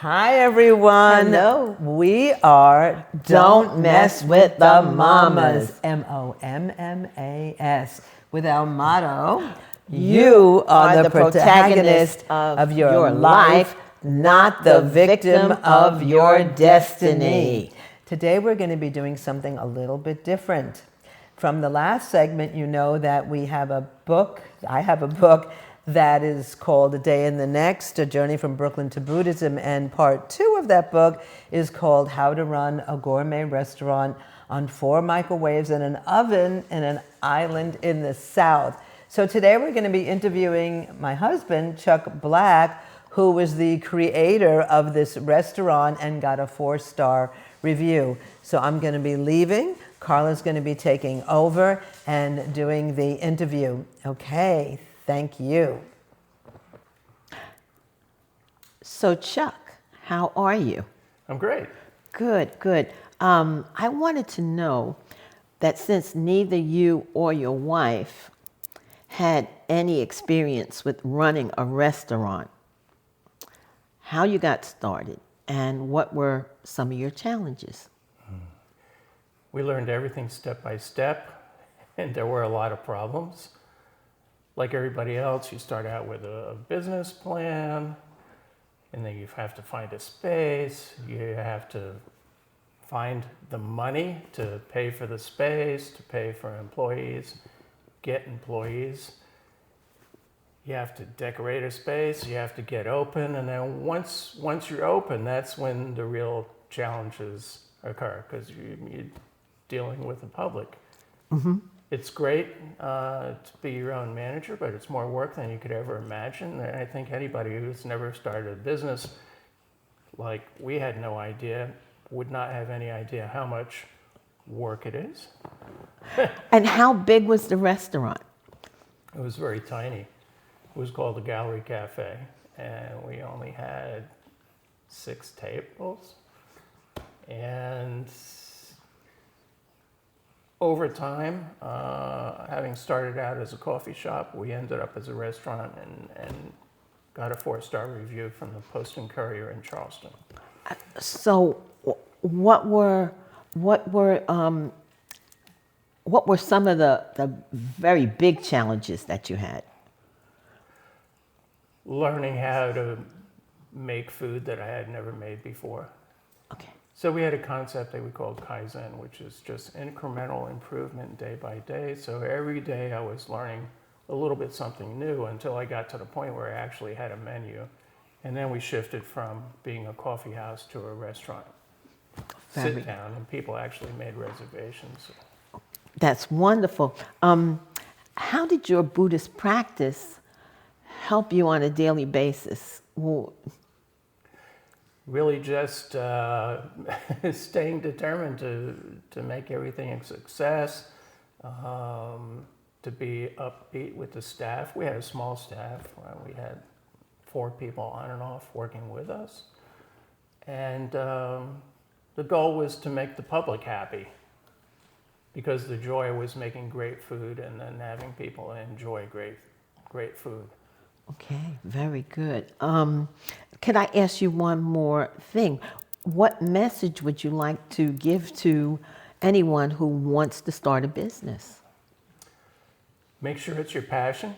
Hi, everyone. Hello. We are Don't Mess with the Mamas. MOMMAS. With our motto, you are the protagonist of your life, not the victim of your destiny. Today, we're going to be doing something a little bit different. From the last segment, you know that we have a book. I have a book that is called A Day in the Next, A Journey from Brooklyn to Buddhism. And part 2 of that book is called How to Run a Gourmet Restaurant on 4 Microwaves and an Oven in an Island in the South. So today we're going to be interviewing my husband, Chuck Black, who was the creator of this restaurant and got a 4-star review. So I'm going to be leaving. Carla's going to be taking over and doing the interview. Okay. Thank you. So Chuck, how are you? I'm great. Good, good. I wanted to know that since neither you or your wife had any experience with running a restaurant, how you got started and what were some of your challenges? We learned everything step by step, and there were a lot of problems. Like everybody else, you start out with a business plan, and then you have to find a space. You have to find the money to pay for the space, to pay for employees, get employees. You have to decorate a space, you have to get open, and then once you're open, that's when the real challenges occur, because you're dealing with the public. Mm-hmm. It's great to be your own manager, but it's more work than you could ever imagine. And I think anybody who's never started a business, like we had no idea, would not have any idea how much work it is. And how big was the restaurant? It was very tiny. It was called the Gallery Café, and we only had 6 tables. And over time, having started out as a coffee shop, we ended up as a restaurant and got a 4-star review from the Post and Courier in Charleston. So what were some of the very big challenges that you had? Learning how to make food that I had never made before. Okay. So we had a concept that we called Kaizen, which is just incremental improvement day by day. So every day I was learning a little bit something new until I got to the point where I actually had a menu. And then we shifted from being a coffee house to a restaurant. Sit down, and people actually made reservations. That's wonderful. How did your Buddhist practice help you on a daily basis? Really just staying determined to make everything a success, to be upbeat with the staff. We had a small staff. We had 4 people on and off working with us. And the goal was to make the public happy, because the joy was making great food and then having people enjoy great food. Okay, very good. Could I ask you one more thing? What message would you like to give to anyone who wants to start a business? Make sure it's your passion.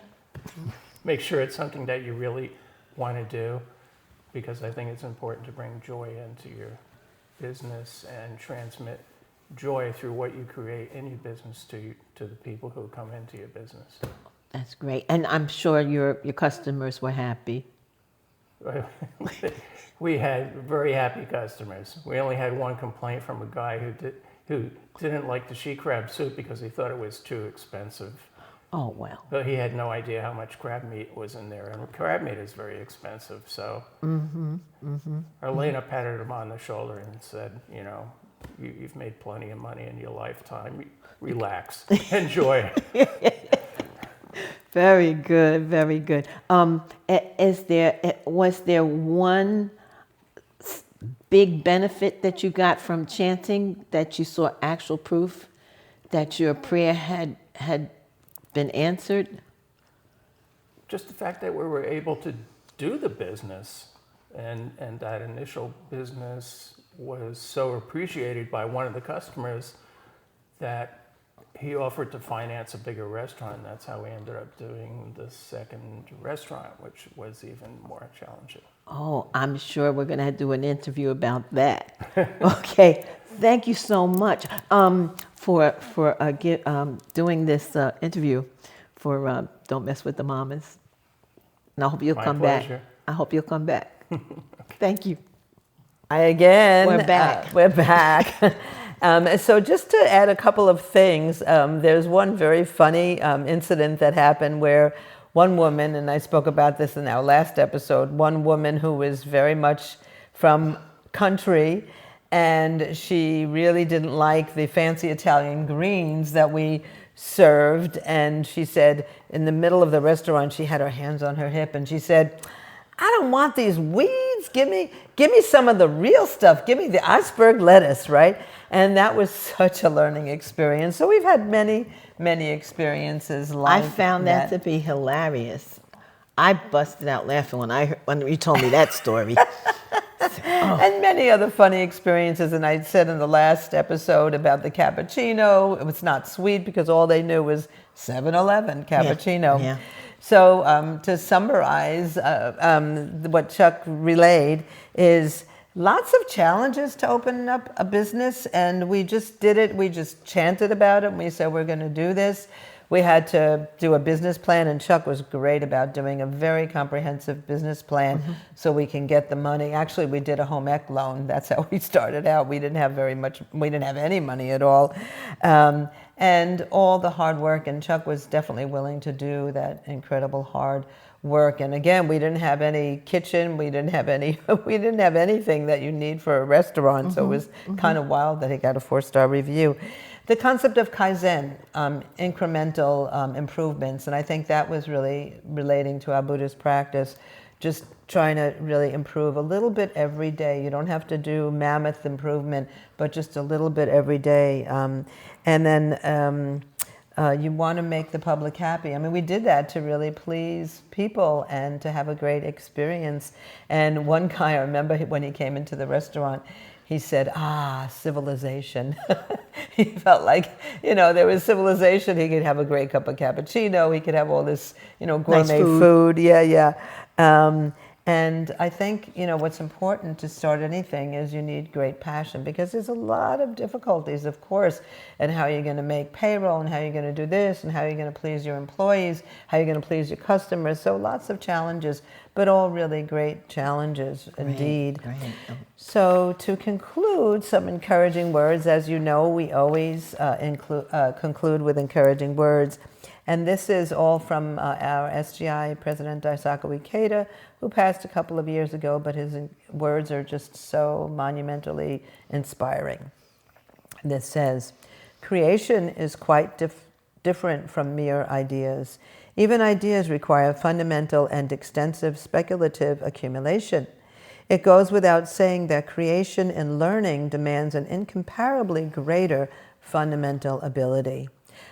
Make sure it's something that you really want to do, because I think it's important to bring joy into your business and transmit joy through what you create in your business to the people who come into your business. That's great. And I'm sure your customers were happy. We had very happy customers. We only had one complaint from a guy who didn't like the she crab soup because he thought it was too expensive. Oh, well. But he had no idea how much crab meat was in there, and crab meat is very expensive. So Arlaana patted him on the shoulder and said, "You know, you've made plenty of money in your lifetime. Relax, enjoy." Very good, very good. Was there one big benefit that you got from chanting, that you saw actual proof that your prayer had been answered? Just the fact that we were able to do the business And that initial business was so appreciated by one of the customers that he offered to finance a bigger restaurant. That's how we ended up doing the second restaurant, which was even more challenging. Oh, I'm sure we're going to do an interview about that. Okay, thank you so much for doing this interview for Don't Mess with the Mamas. And I hope you'll come pleasure. back. I hope you'll come back. Thank you. We're back. We're back. So just to add a couple of things, there's one very funny incident that happened where one woman, and I spoke about this in our last episode, one woman who was very much from country, and she really didn't like the fancy Italian greens that we served. And she said, in the middle of the restaurant, she had her hands on her hip, and she said, I don't want these weeds. Give me some of the real stuff. Give me the iceberg lettuce, right? And that was such a learning experience. So we've had many, many experiences like that. I found that to be hilarious. I busted out laughing when you told me that story. And many other funny experiences. And I said in the last episode about the cappuccino, it was not sweet because all they knew was 7-Eleven cappuccino. Yeah. So to summarize what Chuck relayed is lots of challenges to open up a business, and we just did it. We just chanted about it, and we said we're going to do this. We had to do a business plan, and Chuck was great about doing a very comprehensive business plan so we can get the money. Actually, we did a home ec loan. That's how we started out. We didn't have we didn't have any money at all. And all the hard work, and Chuck was definitely willing to do that incredible hard work. And again, we didn't have any kitchen, we didn't have anything that you need for a restaurant. So it was kind of wild that he got a 4-star review. The concept of Kaizen, incremental improvements, and I think that was really relating to our Buddhist practice, just trying to really improve a little bit every day. You don't have to do mammoth improvement, but just a little bit every day. And then you want to make the public happy. I mean, we did that to really please people and to have a great experience. And one guy, I remember when he came into the restaurant, he said, civilization. He felt like, there was civilization. He could have a great cup of cappuccino. He could have all this, gourmet nice food. Yeah. And I think, what's important to start anything is you need great passion, because there's a lot of difficulties, of course, and how you're going to make payroll and how you're going to do this and how you're going to please your employees, how you're going to please your customers. So lots of challenges, but all really great challenges indeed. Great. So to conclude, some encouraging words. As you know, we always conclude with encouraging words. And this is all from our SGI President Daisaku Ikeda, who passed a couple of years ago, but his words are just so monumentally inspiring. This says, creation is quite different from mere ideas. Even ideas require fundamental and extensive speculative accumulation. It goes without saying that creation in learning demands an incomparably greater fundamental ability.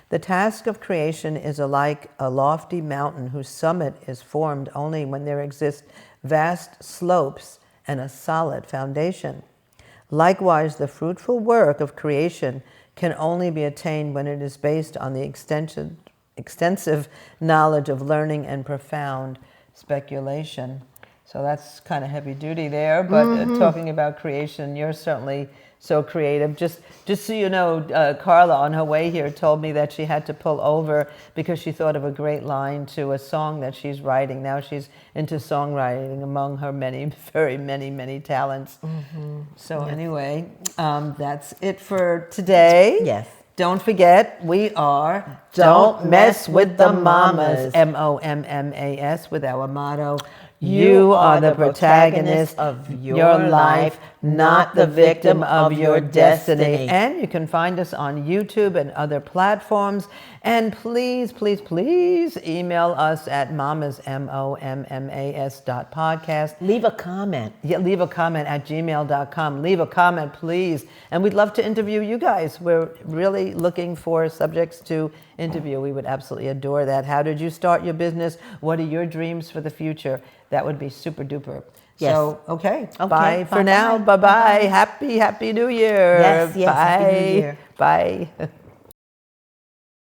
The task of creation is like a lofty mountain whose summit is formed only when there exist vast slopes and a solid foundation. Likewise, the fruitful work of creation can only be attained when it is based on the extensive knowledge of learning and profound speculation. So that's kind of heavy duty there, but talking about creation, you're certainly so creative. Just so you know, Carla on her way here told me that she had to pull over because she thought of a great line to a song that she's writing. Now she's into songwriting among her many talents. So anyway, that's it for today. Yes. Don't forget, we are Don't Mess with the Mamas, MOMMAS, with our motto, you are the protagonist of your life, not the victim of your destiny. And you can find us on YouTube and other platforms. And please, please, please email us at mamas, MOMMAS.podcast. Leave a comment. Yeah, leave a comment at gmail.com. Leave a comment, please. And we'd love to interview you guys. We're really looking for subjects to interview. We would absolutely adore that. How did you start your business? What are your dreams for the future? That would be super duper. Yes. So, okay. Okay, Bye for bye-bye. now. Bye-bye. Bye-bye. Happy New Year. Yes, yes, Bye. Happy New Year. Bye.